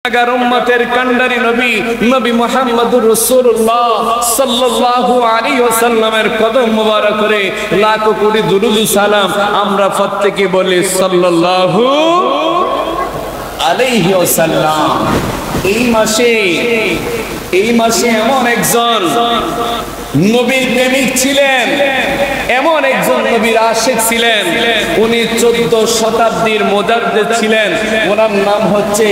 উম্মতের কান্ডারি নবী নবী মুহাম্মদুর রাসূলুল্লাহ সাল্লাল্লাহু আলাইহি ওয়াসাল্লামের কদম মোবারক করে লাখো কোটি দুরূদ সালাম আমরা প্রত্যেকে বলি সাল্লাল্লাহু আলাইহি ওয়াসাল্লাম। এই মাসে এমন একজন নবীর প্রেমিক ছিলেন, এমন একজন নবীর আশিক ছিলেন, উনি 14 শতাব্দীর মুজাদ্দিদ ছিলেন। ওনার নাম হচ্ছে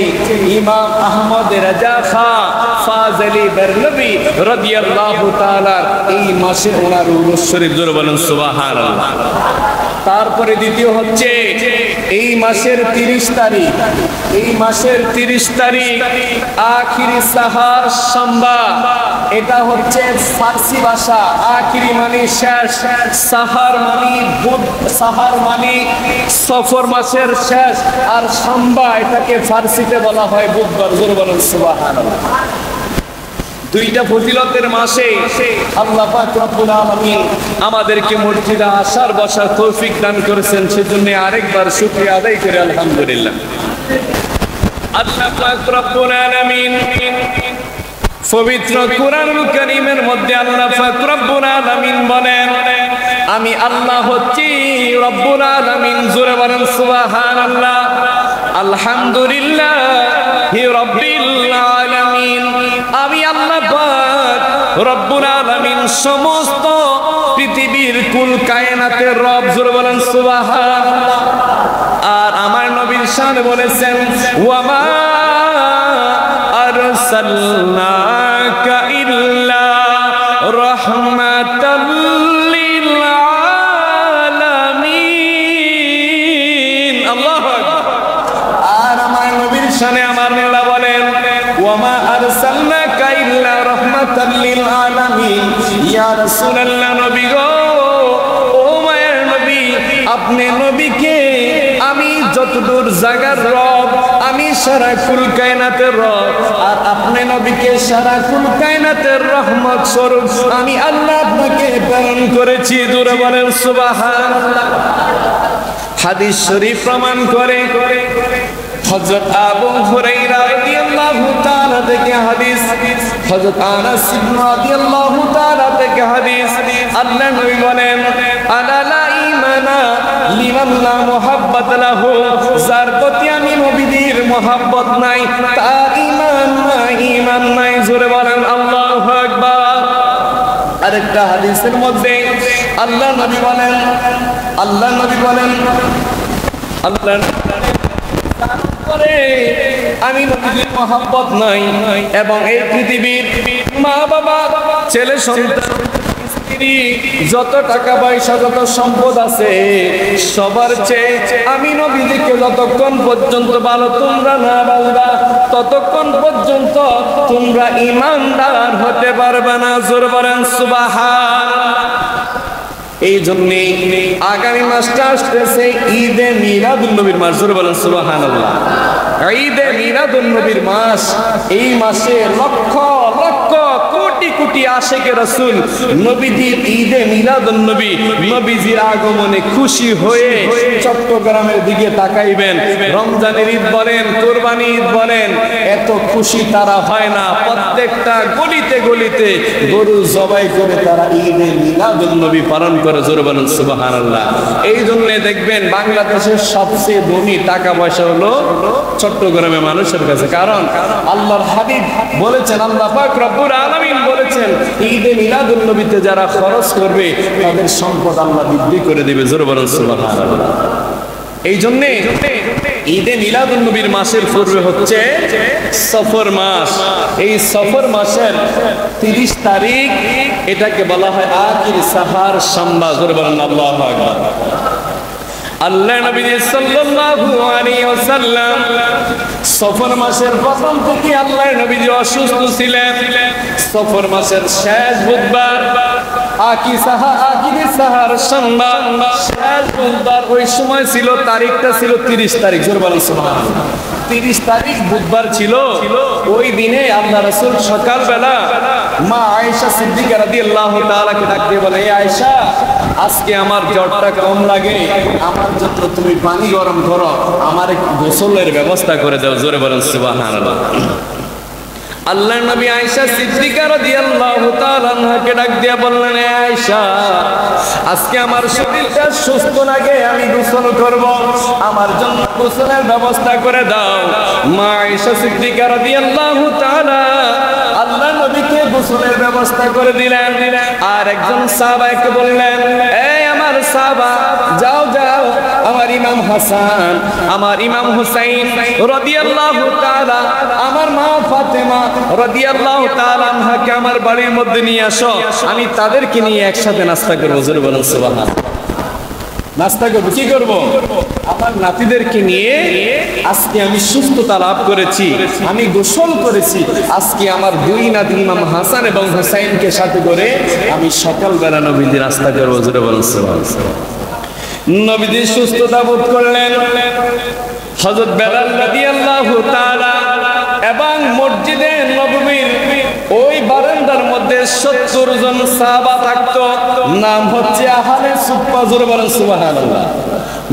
ইমাম আহমদ রাজা খাঁ ফাজলি বেরলভী রাদিয়াল্লাহু তাআলা। এই মাসে ওনার উরুস শরীফ জোরে বলেন সুবহানাল্লাহ। তারপরে দ্বিতীয় হচ্ছে এই মাসের 30 তারিখ আখিরি সাহার সাম্বা। এটা হচ্ছে ফার্সি ভাষা। আখিরি মানে শেষ, সাহার মানে সফর মাসের শেষ, আর সাম্বা এটাকে ফার্সিতে বলা হয় বুধবার। জোরে বলেন সুবহানাল্লাহ। দুইটা ফজিলতের মাসে আল্লাহ পাক রব্বুল আলামিন আমাদেরকে মসজিদে আসার বসার তৌফিক দান করেছেন, সেজন্য আরেকবার শুকরিয়া আদায় করে আলহামদুলিল্লাহ। আল্লাহ পাক রব্বুল আলামিন পবিত্র কুরআনুল কারীমের মধ্যে আল্লাহ পাক রব্বুল আলামিন বলেন, আমি আল্লাহ হচ্ছি রব্বুল আলামিন। জোরে বলেন সুবহানাল্লাহ। আলহামদুলিল্লাহি রাব্বিল আলামিন। আমি আল্লাহ পাক রব্বুল আলামিন সমস্ত পৃথিবীর কুল কায়নাতের রব। জোরে বলেন সুবহানাল্লাহ। আর আমার নবীর শানে বলেছেন, ওয়া মা আরসালনাকা ইল্লা রাহমাতাল লিল আলামিন। আল্লাহু আকবার। আর আমার নবীর শানে আমার আল্লাহ বলেন, ওয়া মা আরসালনাকা ইল্লা রাহমাতাল লিল আলামিন। ইয়া রাসূলুল্লাহ, নবী গো, ও মায়ের নবী, আপনি নবীকে আমি যতদূর জায়গার রব, আমি সারা কুল কায়নাতের রব, আর আপনি নবীকে সারা কুল কায়নাতের রহমত স্বরূপ আমি আল্লাহ আপনাকে প্রেরণ করেছি। জোরে বলেন সুবহানাল্লাহ। হাদিস শরীফ প্রমাণ করে হযরত আবু হুরায়রা রাদিয়াল্লাহু তাআলা থেকে হাদিস, হযরত আনাস রাদিয়াল্লাহু তাআলা থেকে হাদিস, আল্লাহ নবী বলেন, আলা লা ঈমানা লিমান লা মুহাব্বাত লাহু। যার প্রতি আমি নবীর মুহাব্বত নাই, তার ঈমান নাই। জোরে বলেন আল্লাহু আকবার। আরেকটা হাদিসের মধ্যে আল্লাহ নবী বলেন আমি নবীর মহব্বত নাই, এবং এই পৃথিবীর মা বাবা, ছেলে সন্তান, স্ত্রী, যত টাকা পয়সা, যত সম্পদ আছে, সবার চেয়ে আমি নবীকে যতক্ষণ পর্যন্ত ভালো তোমরা না বালবা, ততক্ষণ পর্যন্ত তোমরা ঈমানদার হতে পারবে না। জোরে বলেন সুবহানাল্লাহ। এই জন্য আগামী মাসটা আসতেছে ঈদে মিলাদুন নবীর মাস। জোরে বলেন সুবহানাল্লাহ। ঈদে মিলাদুন নবীর মাস। এই মাসে লক্ষ লক্ষ কোটি কোটি আশিকে রাসূল নবীজির ঈদে মিলাদুন নবী, নবীজির আগমনে খুশি হয়ে চট্টগ্রামের দিকে তাকাইবেন। রমজানের ঈদ বলেন, কুরবানি ঈদ বলেন, এত খুশি তারা হয় না। প্রত্যেকটা গলিতে গলিতে গরু জবাই করে তারা ঈদে মিলাদুন নবী পালন করে। জোরে বলেন সুবহানাল্লাহ। এই জন্য দেখবেন বাংলাদেশের সবচেয়ে ধনী টাকা পয়সা হলো চট্টগ্রামের মানুষের কাছে। কারণ আল্লাহর হাবিব বলেছেন, আল্লাহ পাক রব্বুল আলামিন বলেছেন, ঈদে মিলাদুন নবীতে যারা খরচ করবে তাদের সম্পদ আল্লাহ বৃদ্ধি করে দিবে। জোরে বলেন সুবহানাল্লাহ। এই জন্য ঈদে মিলাদুন নবীর মাসের পূর্বে হচ্ছে সফর মাস। এই সফর মাসের 30 তারিখ এটাকে বলা হয় আখিরি সাহার সাম্বা। জোরে বলেন আল্লাহু আকবার। আল্লাহ নবী সাল্লাল্লাহু আলাইহি ওয়াসাল্লাম সফর মাসের প্রথম থেকে আল্লাহ নবী অসুস্থ ছিলেন। সফর মাসের শেষ বুধবার আখিরি সাহার সাম্বা, শেষ বুধবার, ওই সময় ছিল, তারিখটা ছিল 30 তারিখ। জোরে বলেন সুবহানাল্লাহ। 30 তারিখ বুধবার ছিল। ওই দিনে আল্লাহ রাসূল সকালবেলা মা আয়েশা সিদ্দিকা রাদিয়াল্লাহু তাআলা কে ডাক দিয়ে বলে, আয়েশা, আজকে আমার জ্বরটা কম লাগে, আমার জন্য তুমি পানি গরম করো, আমার একটু গোসলের ব্যবস্থা করে দাও। জোরে বলেন সুবহানাল্লাহ। আল্লাহর নবী আয়েশা সিদ্দিকা রাদিয়াল্লাহু তাআলা আনহাকে ডাক দিয়ে বললেন, আয়েশা, আজকে আমার শরীরটা সুস্থ লাগে, আমি গোসল করব, আমার জন্য গোসলের ব্যবস্থা করে দাও। মা আয়েশা সিদ্দিকা রাদিয়াল্লাহু তাআলা আল্লাহর নবীকে গোসলের ব্যবস্থা করে দিলেন। আর একজন সাহাবাকে বললেন, এই আমার সাহাবা, যাও যাও, আমার ইমাম হাসান, আমার ইমাম হুসাইন রাদিয়াল্লাহু তাআলা, আমার মা ফাতেমা রাদিয়াল্লাহু তাআলা আনহাকে আমার বাড়ির মধ্যে নিয়ে আসো, আমি তাদেরকে নিয়ে একসাথে নাস্তা করব। জোরে বলেন সুবহানাল্লাহ। নাস্তা করবো, কি করব? আমার নাতিদেরকে নিয়ে আজকে আমি সুস্থতা লাভ করেছি, আমি গোসল করেছি, আজকে আমার দুই নাতি ইমাম হাসান এবং হুসাইনকে সাথে করে আমি সকালবেলা নবীদের নাস্তা করবো। জোরে বলেন সুবহানাল্লাহ। নবীজি সুস্থতা বোধ করলেন। হযরত বেলাল রাদিয়াল্লাহু তাআলা এবং মসজিদে নববীর ওই বারান্দার মধ্যে 70 জন সাহাবা থাকতো, নাম হচ্ছে আহলে সুফফা। জোরে বলেন সুবহানাল্লাহ।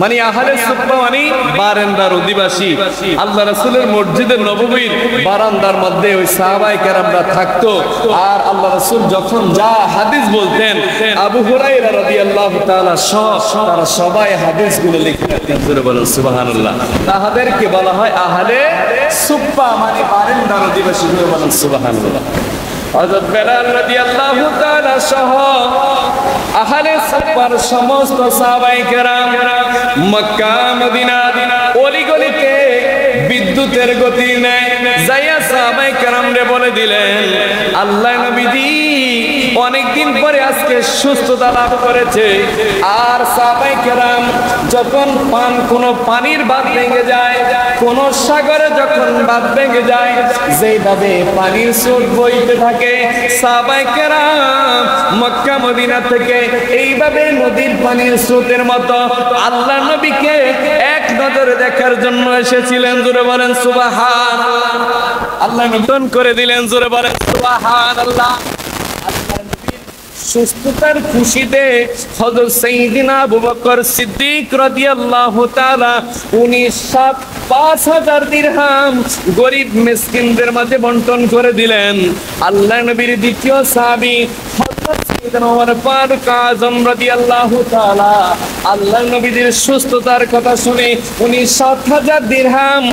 মানে আহলে সুফফা মানে বারান্দার অধিবাসী। আল্লাহ রাসূলের মসজিদে নববীর বারান্দার মধ্যে ওই সাহাবায়ে কেরামরা থাকতো। আর আল্লাহ রাসূল যখন যা হাদিস বলতেন, আবু হুরায়রা রাদিয়াল্লাহু তাআলা তারা সবাই হাদিসগুলো লিখে রাখতেন। জোরে বলেন সুবহানাল্লাহ। তাদেরকে বলা হয় আহলে সুফফা, মানে বারান্দার অধিবাসী। জোরে বলেন সুবহানাল্লাহ। হযরত বেলাল রাদিয়াল্লাহু তাআলা সহ আহলে সুফফার সমস্ত সাহাবায়ে কেরাম মক্কা মদিনা অলিগলিতে বিদ্যুতের গতি নেয় যাইয়া সাহাবায়ে কেরামরে বলে দিলেন, আল্লাহর নবীজি অনেকদিন পরে আজকে সুস্থতা লাভ করেছে। আর সাহাবায়ে কেরাম যখন কোনো পানির বাঁধ ভেঙে যায়, কোন সাগরে যখন বাঁধ ভেঙে যায়, যেইভাবে পানির স্রোত বইতে থাকে, সাহাবায়ে কেরাম মক্কা মদিনা থেকে এইভাবে নদীর পানির স্রোতের মতো আল্লাহর নবীকে এক নজরে দেখার জন্য এসেছিলেন। জোরে বলেন সুবহানাল্লাহ। আল্লাহ নূতন করে দিলেন। জোরে বলেন সুবহানাল্লাহ। সুস্থতার খুশিতে হযরত সাইয়্যিদিনা আবু বকর সিদ্দিক রাদিয়াল্লাহু তাআলা ৫,০০০ দিরহাম গরিব মিসকিনদের মাঝে বন্টন করে দিলেন। আল্লাহ নবীর দ্বিতীয় সাহাবী হযরত সাইয়্যিদিনা ওমর ফারুক আযম রাদিয়াল্লাহু তাআলা আল্লাহ নবীর সুস্থতার কথা শুনে ৭,০০০ দিরহাম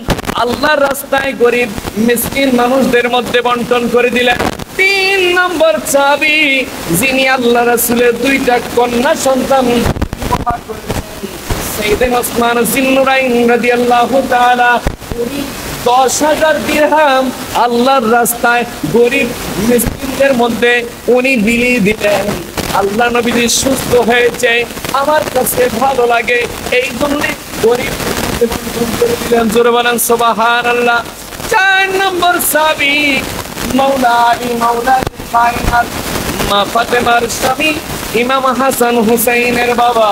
আল্লাহর রাস্তায় গরিব মিসকিন মানুষদের মধ্যে বন্টন করে দিলেন। ৩ নম্বর সাহাবী, যিনি আল্লাহ রাসূলের 2টা কন্যা সন্তান উপহার করেছেন, সাইয়্যিদুনা ওসমান যিন্নুরাইন রাদিয়াল্লাহু তাআলা, উনি ১০,০০০ দিরহাম আল্লাহর রাস্তায় গরিব মিসকিনদের মধ্যে উনি বিলিয়ে দিলেন। আল্লাহ নবীজি সুস্থ হয়েছে, আমার কাছে ভালো লাগে, এই জন্য গরিব বন্টন করে দিলেন। জোরে বলেন সুবহানাল্লাহ। ৪ নম্বর সাহাবী মাওলা আলী মাওলা কায়নাত মা ফাতেমার স্বামী ইমাম হাসান হুসাইনের বাবা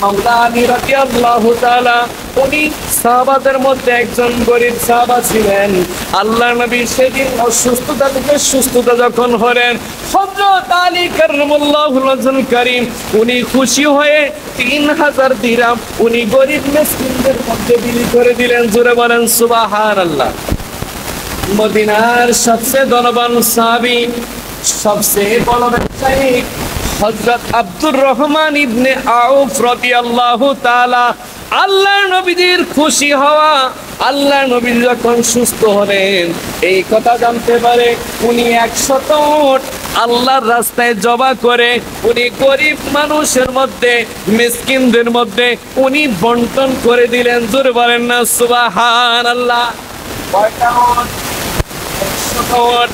মাওলা আলী রাদিয়াল্লাহু তাআলা, উনি সাহাবাদের মধ্যে একজন গরিব সাহাবা ছিলেন। আল্লাহর নবী সেদিন অসুস্থতা থেকে সুস্থতা যখন হলেন, হযরত আলী কাররামাল্লাহু ওয়াজহুল কারীম উনি খুশি হয়ে ৩,০০০ দিরহাম উনি গরিব মিসকিনদের মধ্যে বিলি করে দিলেন। জোরে বলেন সুবহানাল্লাহ। মদিনার সবচেয়ে ধনবান সাহাবী, সবচেয়ে বড় ব্যবসায়ী হযরত আব্দুর রহমান ইবনে আউফ রাদিয়াল্লাহু তাআলা, আল্লাহর নবীজির খুশি হওয়া, আল্লাহর নবী যখন সুস্থ হলেন এই কথা জানতে পারে, উনি ১০০ উট আল্লাহর রাস্তায় জবা করে উনি গরিব মানুষের মধ্যে মিসকিনদের মধ্যে উনি বন্টন করে দিলেন। জোরে বলেন না সুবহানাল্লাহ। কয়টা উট? ১০০ উট।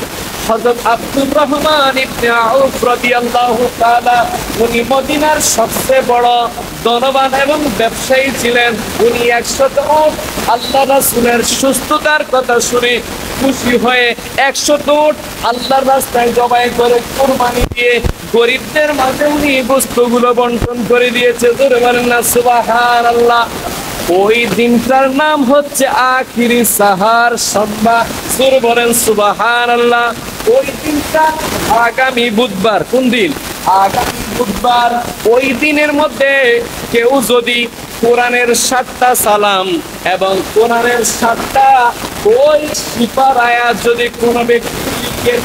হযরত আব্দুর রহমান ইবনে আউফ রাদিয়াল্লাহু তাআলা, উনি মদিনার সবচেয়ে বড় ধনবান এবং ব্যবসায়ী ছিলেন। উনি ১০০ উট আল্লাহ রাসূলের সুস্থতার কথা শুনে খুশি হয়ে ১০০ উট আল্লাহর রাস্তায় জবাই করে কুরবানি দিয়ে গরিবদের মাঝে উনি বস্তুগুলো বন্টন করে দিয়েছে। জোরে বলেন না সুবহানাল্লাহ। ওই দিনটার নাম হচ্ছে আখিরি সাহার সন্ধ্যা। জোরে বলেন সুবহানাল্লাহ। ওই দিনটা আগামী বুধবার। কোন দিন? আগামী বুধবার। ওই দিনের মধ্যে কেউ যদি কোরআনের 7টা সালাম এবং কোরআনের 7টা ওই শিফার আয়াত যদি কোনো ব্যক্তি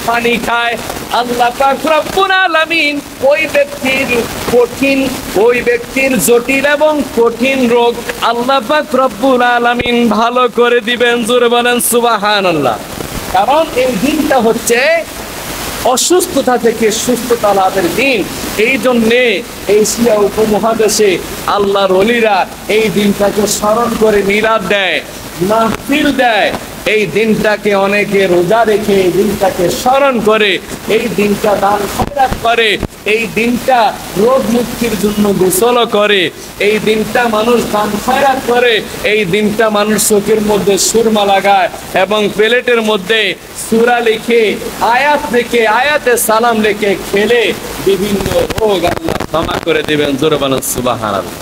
পানি খায়, আল্লাহ পাক রব্বুল আলামিন ওই ব্যক্তির জটিল এবং কঠিন রোগ আল্লাহ পাক রব্বুল আলামিন ভালো করে দিবেন। জোরে বলেন সুবহানাল্লাহ। কারণ এই দিনটা হচ্ছে অসুস্থতা থেকে সুস্থতা লাভের দিন। এই জন্যে এশিয়া উপমহাদেশে আল্লাহর ওলিরা এই দিনটাকে স্মরণ করে মিলাদ দেয়, মাহফিল দেয়। এই দিনটাকে অনেকে রোজা রেখে এই দিনটাকে স্মরণ করে, এই দিনটা দান খয়রাত করে, এই দিনটা রোগ মুক্তির জন্য গোসল করে, এই দিনটা মানুষ দান খয়রাত করে, এই দিনটা মানুষ চোখের মধ্যে সুরমা লাগায় এবং প্লেটের মধ্যে সূরা লিখে আয়াত লিখে আয়াতে সালাম লিখে খেলে বিভিন্ন রোগ আল্লাহ ক্ষমা করে দিবেন। জোরে বলেন সুবহানাল্লাহ।